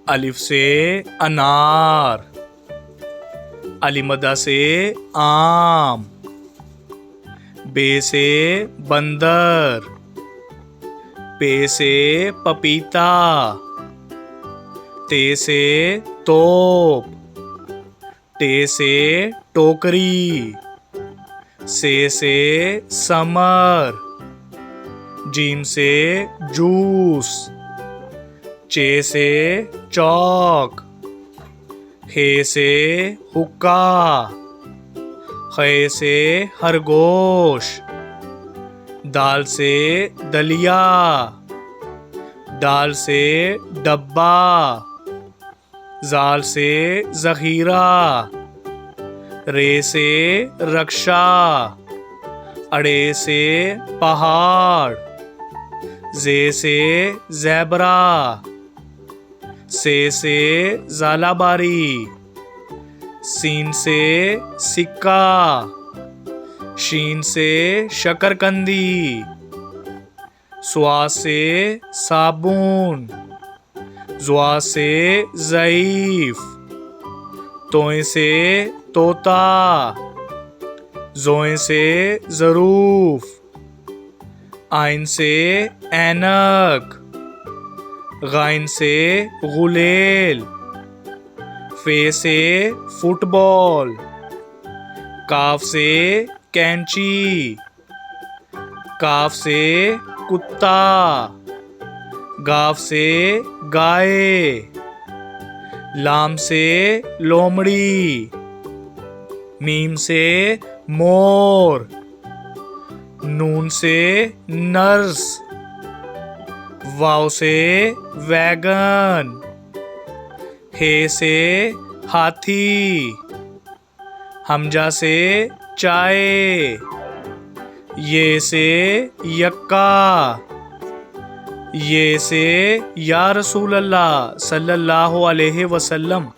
अलिफ से अनार, अलिमदा से आम, बे से बंदर, पे से पपीता, ते से तोप, टे से टोकरी, से समर, जीम से जूस, चे से चौक, हे से हुक्का, खे से खरगोश, दाल से दलिया, दाल से डब्बा, जाल से जखीरा, रे से रक्षा, अड़े से पहाड़, जे से ज़ेबरा, से ज़ालाबारी, सीन से सिक्का, शीन से शकरकंदी, स्वा से साबुन, ज़्वा से ज़ईफ, तोए से तोता, ज़ोए से ज़रूफ, आइन से ऐनक, गाइन से गुलेल, फे से फुटबॉल, काफ से कैंची, काफ से कुत्ता, गाफ से गाय, लाम से लोमड़ी, मीम से मोर, नून से नर्स, वाव से वैगन, हे से हाथी, हमजा से चाय, ये से यक्का, ये से या रसूल अल्लाह सल्लल्लाहु अलैहि वसल्लम।